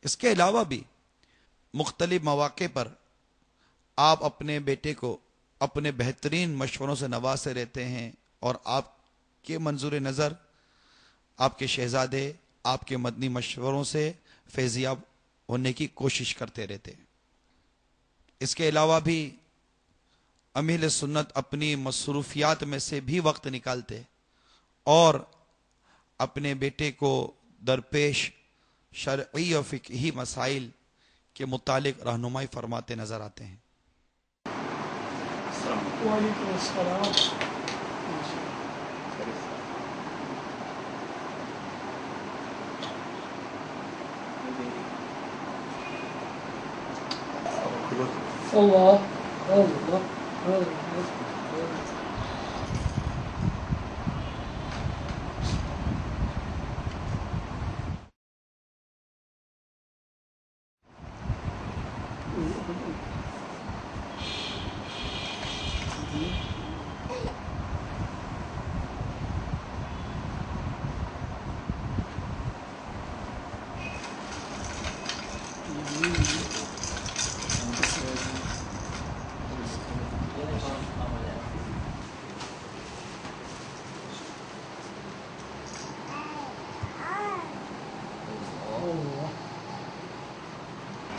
اس کے علاوہ بھی مختلف مواقع پر آپ اپنے بیٹے کو اپنے بہترین مشوروں سے نوازتے رہتے ہیں، اور آپ کے منظور نظر آپ کے شہزادے آپ کے مدنی مشوروں سے فیضیاب ہونے کی کوشش کرتے رہتے ہیں۔ اس کے علاوہ بھی اہل سنت اپنی مصروفیات میں سے بھی وقت نکالتے اور اپنے بیٹے کو درپیش شرعی اور فقہی مسائل کے متعلق رہنمائی فرماتے نظر آتے ہیں۔ وعلیکم السلام۔ اللہ اللہ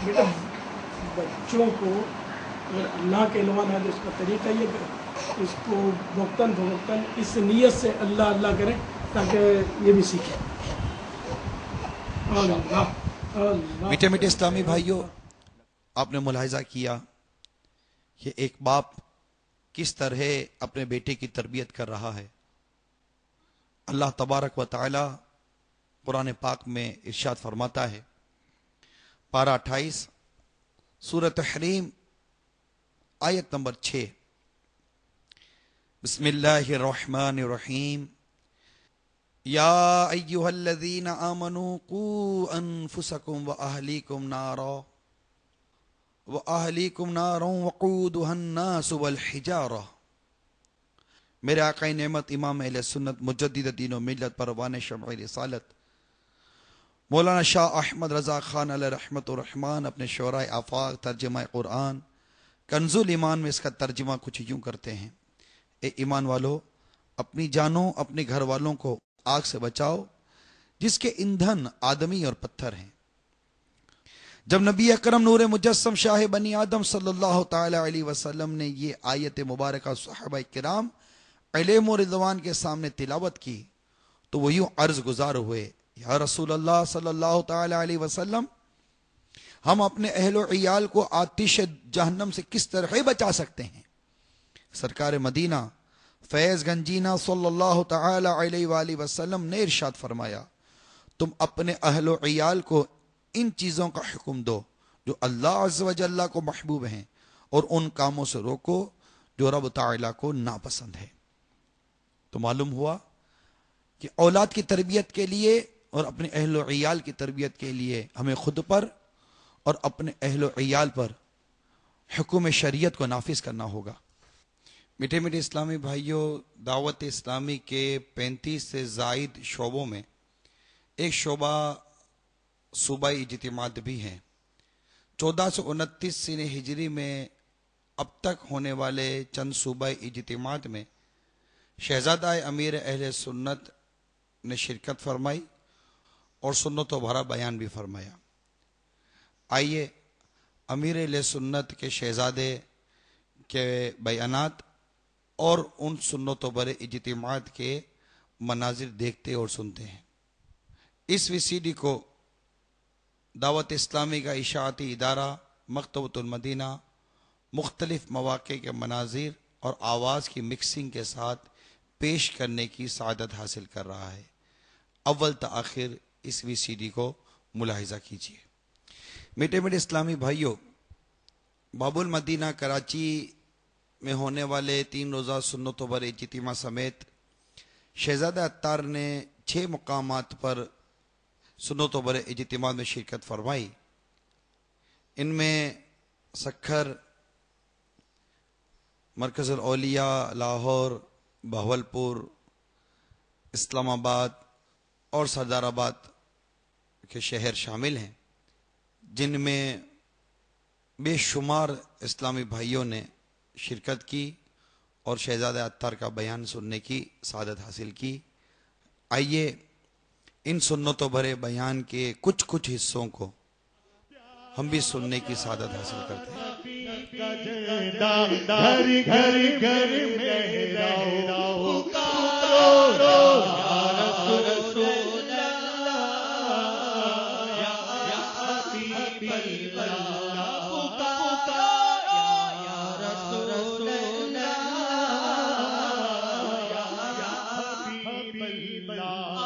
بیٹا، بچوں کو اگر اللہ کے علم نہ دے، اس کا طریقہ یہ کہ اس کو وقتاً فوقتاً اس نیت سے اللہ اللہ کریں تاکہ یہ بھی سیکھیں۔ میٹھے میٹھے اسلامی بھائیوں، آپ نے ملاحظہ کیا کہ ایک باپ کس طرح اپنے بیٹے کی تربیت کر رہا ہے۔ اللہ تبارک و تعالی قرآن پاک میں ارشاد فرماتا ہے، پارہ 28 سورۃ تحریم آیت نمبر 6، بسم اللہ الرحمن الرحیم، یا ایہا الذین آمنوا قوا انفسکم واہلیکم نارا وقودها الناس والحجارہ۔ میرے آقا نعمت امام اہل سنت مجدد دین و ملت پروان شمع رسالت مولانا شاہ احمد رضا خان علیہ رحمت الرحمن اپنے شعراء آفاق ترجمہ قرآن کنز الایمان میں اس کا ترجمہ کچھ یوں کرتے ہیں، اے ایمان والو، اپنی جانوں اپنے گھر والوں کو آگ سے بچاؤ جس کے ایندھن آدمی اور پتھر ہیں۔ جب نبی اکرم نور مجسم شاہ بنی آدم صلی اللہ تعالی علیہ وسلم نے یہ آیت مبارکہ صحابہ کرام علیہم و رضوان کے سامنے تلاوت کی تو وہ یوں عرض گزار ہوئے، یا رسول اللہ صلی اللہ تعالی علیہ وسلم، ہم اپنے اہل و عیال کو آتش جہنم سے کس طرح بچا سکتے ہیں؟ سرکار مدینہ فیض گنجینہ صلی اللہ تعالی علیہ وآلہ وسلم نے ارشاد فرمایا، تم اپنے اہل و عیال کو ان چیزوں کا حکم دو جو اللہ عز و جل کو محبوب ہیں، اور ان کاموں سے روکو جو رب تعالیٰ کو ناپسند ہے۔ تو معلوم ہوا کہ اولاد کی تربیت کے لیے اور اپنے اہل و عیال کی تربیت کے لیے ہمیں خود پر اور اپنے اہل و عیال پر حکم شریعت کو نافذ کرنا ہوگا۔ میٹھے میٹھے اسلامی بھائیوں، دعوت اسلامی کے 35 سے زائد شعبوں میں ایک شعبہ صوبائی اجتماعات بھی ہیں۔ 1429 سن ہجری میں اب تک ہونے والے چند صوبائی اجتماعات میں شہزادہ امیر اہل سنت نے شرکت فرمائی اور سنت و بھرا بیان بھی فرمایا۔ آئیے امیر اہل سنت کے شہزادے کے بیانات اور ان سنت و بھرے اجتماعات کے مناظر دیکھتے اور سنتے ہیں۔ اس وی سی ڈی کو دعوت اسلامی کا اشاعتی ادارہ مکتبۃ المدینہ مختلف مواقع کے مناظر اور آواز کی مکسنگ کے ساتھ پیش کرنے کی سعادت حاصل کر رہا ہے۔ اول تاخیر اس وی سی ڈی کو ملاحظہ کیجیے۔ میٹھے میٹھے اسلامی بھائیوں، باب المدینہ کراچی میں ہونے والے 3 روزہ سنت و بھرے اجتماع سمیت شہزادہ عطار نے 6 مقامات پر سنت و بھرے اجتماع میں شرکت فرمائی۔ ان میں سکھر، مرکز الاولیاء لاہور، بہاولپور، اسلام آباد اور سردار آباد کے شہر شامل ہیں۔ جن میں بے شمار اسلامی بھائیوں نے شرکت کی اور شہزادہ عطار کا بیان سننے کی سعادت حاصل کی۔ آئیے ان سنتوں بھرے بیان کے کچھ حصوں کو ہم بھی سننے کی سعادت حاصل کرتے ہیں۔ گھر گھر گھر میرا پکارو یا رسول اللہ یا حبیب اللہ، پکارو یا رسول اللہ یا حبیب اللہ۔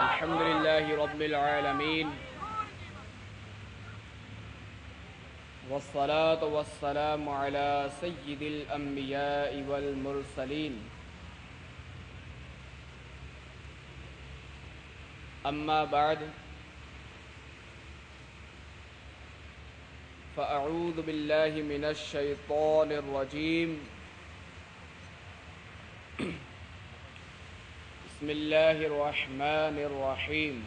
الحمدللہ رب العالمین والصلاة والسلام على سید الانبیاء والمرسلین، اما بعد فاعوذ باللہ من الشیطان الرجیم، بسم اللہ الرحمن الرحیم،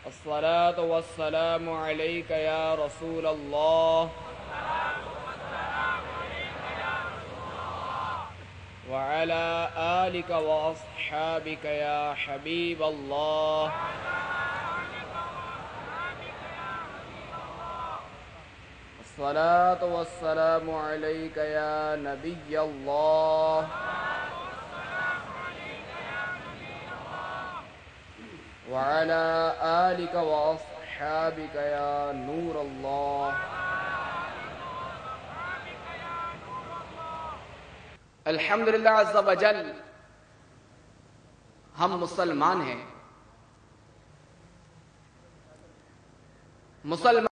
الصلاة والسلام علیک یا رسول اللہ وعلى آلک واصحابک یا حبیب اللہ، الصلاة والسلام علیک یا نبی اللہ وعلى آلك وأصحابك يا نور الله۔ الحمدللہ عز و جل، ہم مسلمان ہیں۔ مسلمان